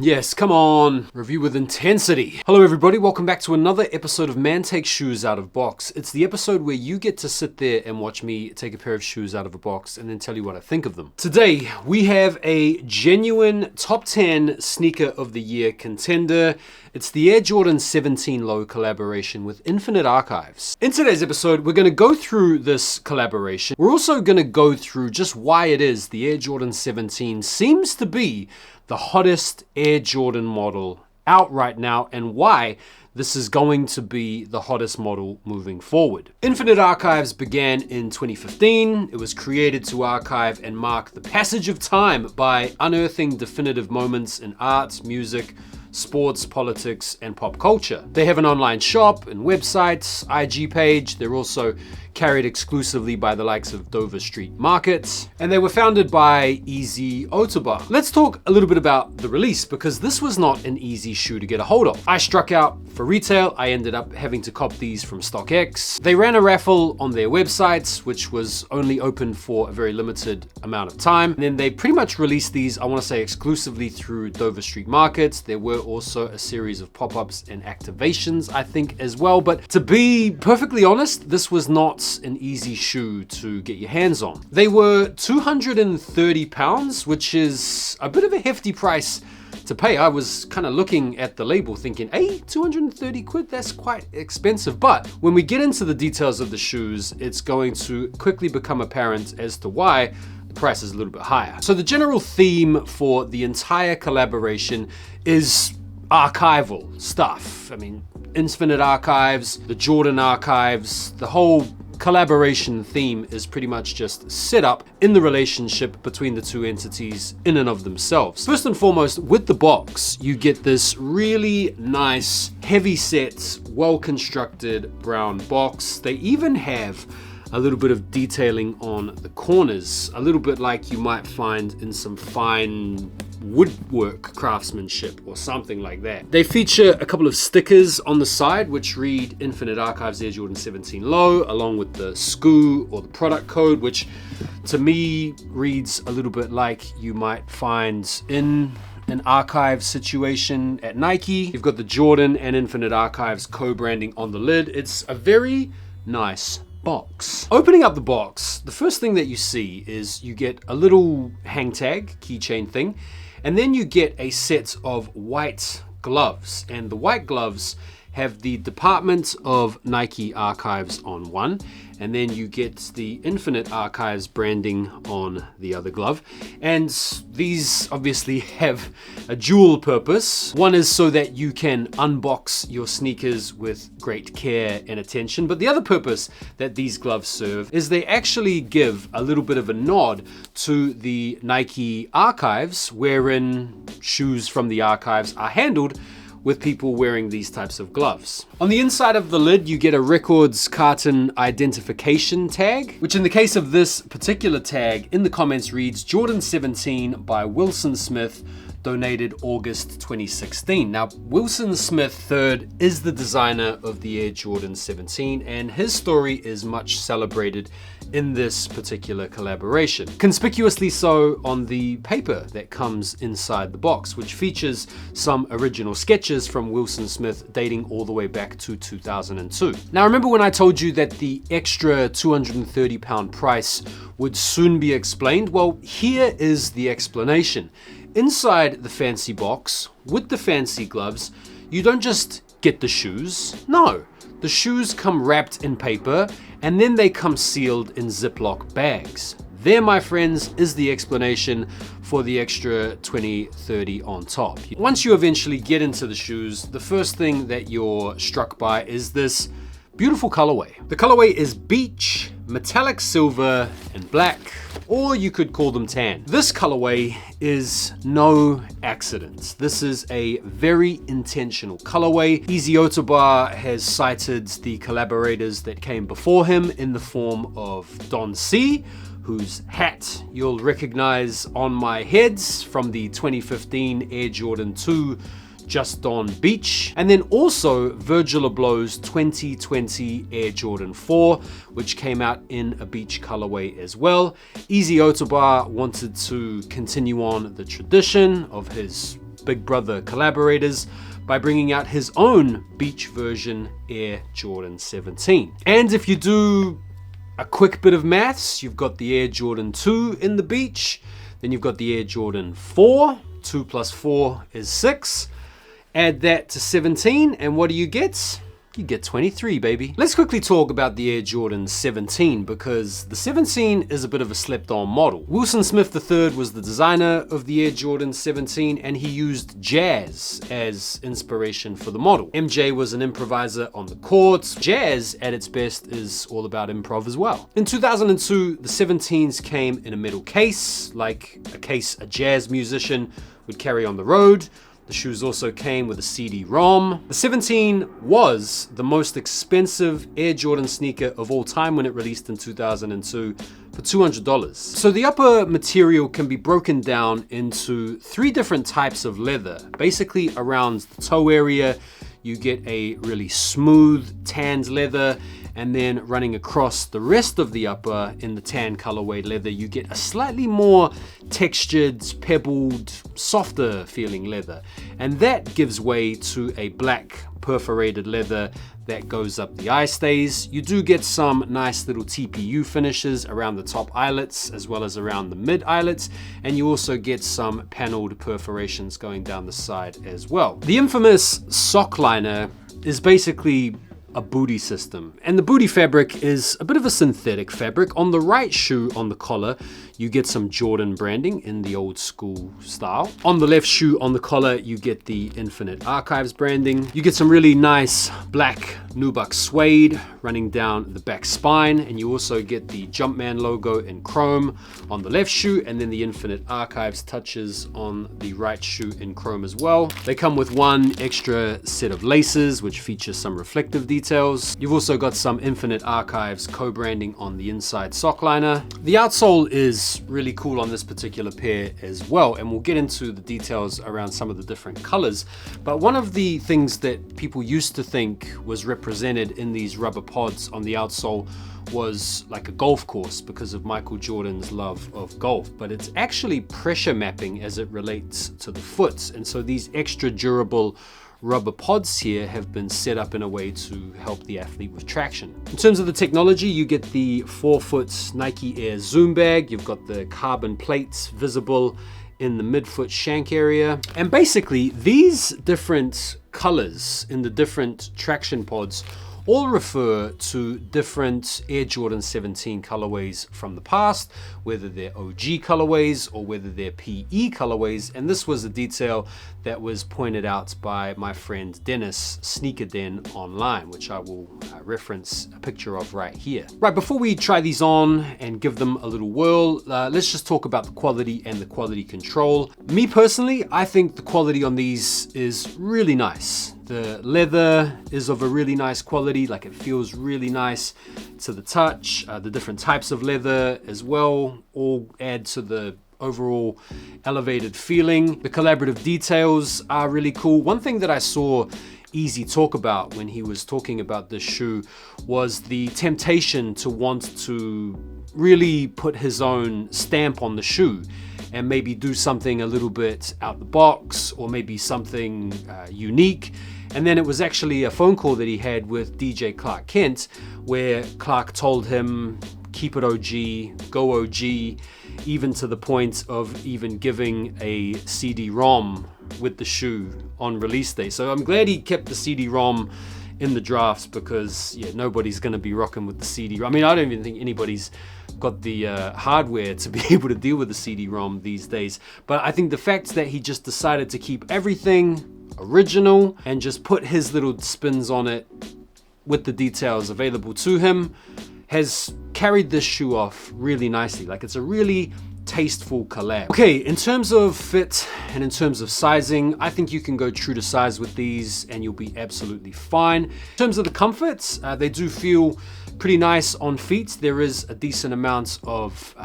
Yes, come on. Review with intensity. Hello everybody, welcome back to another episode of Man Takes Shoes Out of Box. It's the episode where you get to sit there and watch me take a pair of shoes out of a box and then tell you what I think of them. Today, we have a genuine top 10 sneaker of the year contender. It's the Air Jordan 17 Low collaboration with Infinite Archives. In today's episode, we're going to go through this collaboration. We're also going to go through just why it is the Air Jordan 17 seems to be the hottest Air Jordan model out right now, and why this is going to be the hottest model moving forward. Infinite Archives began in 2015. It was created to archive and mark the passage of time by unearthing definitive moments in art, music, sports, politics, and pop culture. They have an online shop and websites, IG page. They're also carried exclusively by the likes of Dover Street Market, and they were founded by Easy Otoba. Let's talk a little bit about the release, because this was not an easy shoe to get a hold of. I struck out for retail. I ended up having to cop these from StockX. They ran a raffle on their website, which was only open for a very limited amount of time. And then they pretty much released these, I want to say, exclusively through Dover Street Market. There were also a series of pop-ups and activations, I think, as well. But to be perfectly honest, this was not an easy shoe to get your hands on. They were £230, which is a bit of a hefty price to pay. I was kind of looking at the label thinking, hey, 230 quid, that's quite expensive. But when we get into the details of the shoes, it's going to quickly become apparent as to why the price is a little bit higher. So the general theme for the entire collaboration is archival stuff. I mean, Infinite Archives, the Jordan Archives, the whole collaboration theme is pretty much just set up in the relationship between the two entities in and of themselves. First and foremost, with the box, you get this really nice, heavy set, well-constructed brown box. They even have a little bit of detailing on the corners, a little bit like you might find in some fine woodwork craftsmanship or something like that. They feature a couple of stickers on the side which read Infinite Archives Air Jordan 17 Low, along with the SKU or the product code, which to me reads a little bit like you might find in an archive situation at Nike. You've got the Jordan and Infinite Archives co-branding on the lid. It's a very nice box. Opening up the box, the first thing that you see is you get a little hang tag, keychain thing, and then you get a set of white gloves. And the white gloves have the Department of Nike Archives on one, and then you get the Infinite Archives branding on the other glove. And these obviously have a dual purpose. One is so that you can unbox your sneakers with great care and attention, but the other purpose that these gloves serve is they actually give a little bit of a nod to the Nike Archives, wherein shoes from the archives are handled with people wearing these types of gloves. On the inside of the lid, you get a records carton identification tag, which in the case of this particular tag in the comments reads Jordan 17 by Wilson Smith, donated August 2016. Now, Wilson Smith III is the designer of the Air Jordan 17, and his story is much celebrated in this particular collaboration. Conspicuously so on the paper that comes inside the box, which features some original sketches from Wilson Smith dating all the way back to 2002. Now, remember when I told you that the extra £230 price would soon be explained? Well, here is the explanation. Inside the fancy box, with the fancy gloves, you don't just get the shoes. No, the shoes come wrapped in paper, and then they come sealed in Ziploc bags. There, my friends, is the explanation for the extra $20-30 on top. Once you eventually get into the shoes, the first thing that you're struck by is this beautiful colorway. The colorway is beige, metallic silver, and black, or you could call them tan. This colorway is no accident. This is a very intentional colorway. Easy Otoba has cited the collaborators that came before him in the form of Don C, whose hat you'll recognize on my head from the 2015 Air Jordan 2 Just on Beach, and then also Virgil Abloh's 2020 Air Jordan 4, which came out in a beach colorway as well. Easy Otoba wanted to continue on the tradition of his Big Brother collaborators by bringing out his own beach version Air Jordan 17. And if you do a quick bit of maths, you've got the Air Jordan 2 in the beach, then you've got the Air Jordan 4, 2 plus 4 is 6. Add that to 17, and what do you get? You get 23, baby. Let's quickly talk about the Air Jordan 17 because the 17 is a bit of a slept-on model. Wilson Smith III was the designer of the Air Jordan 17 and he used jazz as inspiration for the model. MJ was an improviser on the court. Jazz at its best is all about improv as well. In 2002, the 17s came in a metal case, like a case a jazz musician would carry on the road. The shoes also came with a CD-ROM. The 17 was the most expensive Air Jordan sneaker of all time when it released in 2002 for $200. So the upper material can be broken down into 3 different types of leather. Basically around the toe area, you get a really smooth tanned leather, and then running across the rest of the upper in the tan colorway leather, you get a slightly more textured, pebbled, softer feeling leather. And that gives way to a black perforated leather that goes up the eye stays. You do get some nice little TPU finishes around the top eyelets as well as around the mid eyelets, and you also get some paneled perforations going down the side as well. The infamous sock liner is basically a booty system, and the booty fabric is a bit of a synthetic fabric. On the right shoe on the collar, you get some Jordan branding in the old school style. On the left shoe on the collar, you get the Infinite Archives branding. You get some really nice black nubuck suede running down the back spine, and you also get the Jumpman logo in chrome on the left shoe, and then the Infinite Archives touches on the right shoe in chrome as well. They come with one extra set of laces, which features some reflective details. You've also got some Infinite Archives co-branding on the inside sock liner. The outsole is really cool on this particular pair as well, and we'll get into the details around some of the different colors. But one of the things that people used to think was represented in these rubber pods on the outsole was like a golf course because of Michael Jordan's love of golf, but it's actually pressure mapping as it relates to the foot. And so these extra durable rubber pods here have been set up in a way to help the athlete with traction. In terms of the technology, you get the 4-foot Nike Air Zoom bag. You've got the carbon plates visible in the midfoot shank area. And basically these different colors in the different traction pods all refer to different Air Jordan 17 colorways from the past, whether they're OG colorways or whether they're PE colorways. And this was a detail that was pointed out by my friend Dennis, Sneaker Den online, which I will reference a picture of right here. Right, before we try these on and give them a little whirl, let's just talk about the quality and the quality control. Me personally, I think the quality on these is really nice. The leather is of a really nice quality, like it feels really nice to the touch. The different types of leather as well all add to the overall elevated feeling. The collaborative details are really cool. One thing that I saw Easy talk about when he was talking about this shoe was the temptation to want to really put his own stamp on the shoe and maybe do something a little bit out the box or maybe something unique. And then it was actually a phone call that he had with DJ Clark Kent where Clark told him, keep it OG, go OG, even to the point of even giving a CD-ROM with the shoe on release day. So I'm glad he kept the CD-ROM in the drafts because nobody's gonna be rocking with the CD-ROM. I mean, I don't even think anybody's got the hardware to be able to deal with the CD-ROM these days. But I think the fact that he just decided to keep everything original and just put his little spins on it with the details available to him has carried this shoe off really nicely. Like, it's a really tasteful collab. Okay, in terms of fit and in terms of sizing, I think you can go true to size with these and you'll be absolutely fine. In terms of the comforts, they do feel pretty nice on feet. There is a decent amount of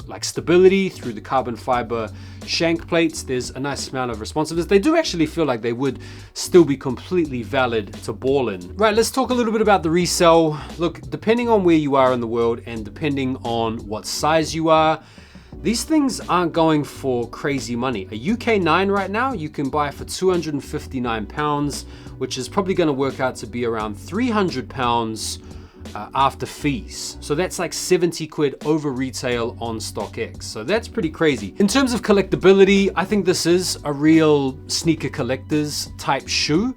like stability through the carbon fiber shank plates. There's a nice amount of responsiveness. They do actually feel like they would still be completely valid to ball in. Right, let's talk a little bit about the resell. Look, depending on where you are in the world and depending on what size you are, These things aren't going for crazy money. A UK 9 right now, you can buy for £259, which is probably gonna work out to be around £300 after fees. So that's like 70 quid over retail on StockX. So that's pretty crazy. In terms of collectability, I think this is a real sneaker collector's type shoe,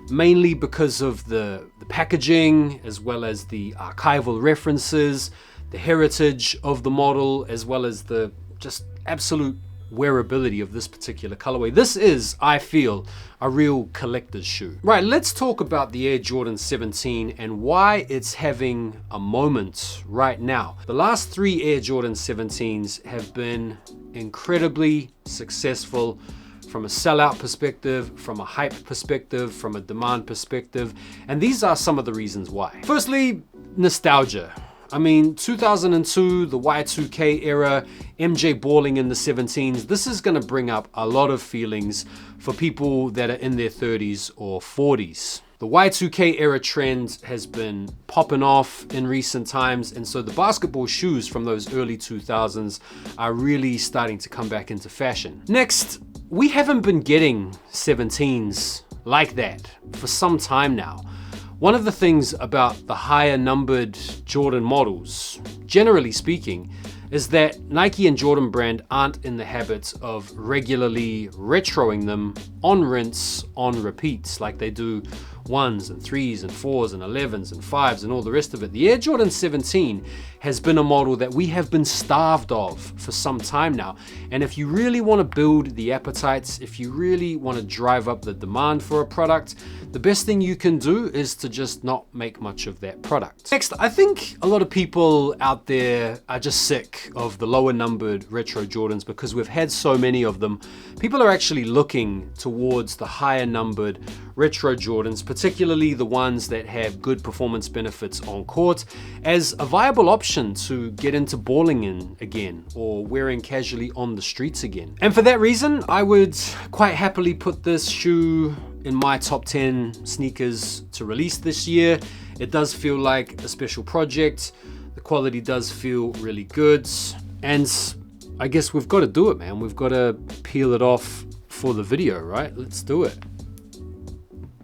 mainly because of the packaging, as well as the archival references, the heritage of the model, as well as the just absolute wearability of this particular colorway. This is, I feel, a real collector's shoe. Right, let's talk about the Air Jordan 17 and why it's having a moment right now. The last 3 Air Jordan 17s have been incredibly successful from a sellout perspective, from a hype perspective, from a demand perspective, and these are some of the reasons why. Firstly, nostalgia. I mean, 2002, the Y2K era, MJ balling in the 17s, this is gonna bring up a lot of feelings for people that are in their 30s or 40s. The Y2K era trend has been popping off in recent times, and so the basketball shoes from those early 2000s are really starting to come back into fashion. Next, we haven't been getting 17s like that for some time now. One of the things about the higher numbered Jordan models, generally speaking, is that Nike and Jordan brand aren't in the habit of regularly retroing them on rinse, on repeats, like they do 1s and 3s and 4s and 11s and 5s and all the rest of it. The Air Jordan 17 has been a model that we have been starved of for some time now. And if you really want to build the appetites, if you really want to drive up the demand for a product, the best thing you can do is to just not make much of that product. Next, I think a lot of people out there are just sick of the lower numbered retro Jordans because we've had so many of them. People are actually looking towards the higher numbered retro Jordans, particularly the ones that have good performance benefits on court, as a viable option to get into balling in again or wearing casually on the streets again. And for that reason, I would quite happily put this shoe in my top 10 sneakers to release this year. It does feel like a special project. The quality does feel really good. And I guess we've got to do it, man. We've got to peel it off for the video, right? Let's do it.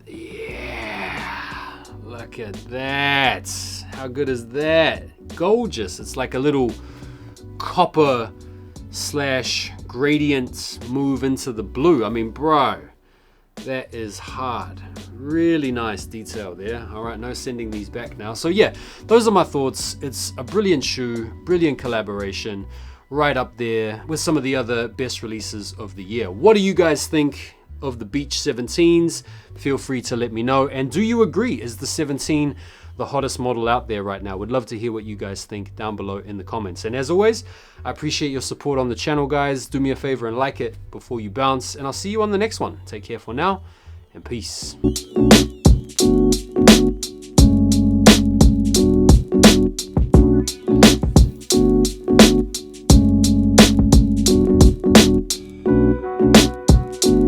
Yeah, look at that. How good is that? Gorgeous. It's like a little copper slash gradient move into the blue. I mean, bro, that is hard. Really nice detail there. All right, no sending these back now. So yeah, those are my thoughts. It's a brilliant shoe, brilliant collaboration, right up there with some of the other best releases of the year. What do you guys think of the Beach 17s? Feel free to let me know. And do you agree? Is the 17 the hottest model out there right now? Would love to hear what you guys think down below in the comments. And as always, I appreciate your support on the channel, guys. Do me a favor and like it before you bounce, and I'll see you on the next one. Take care for now, and peace.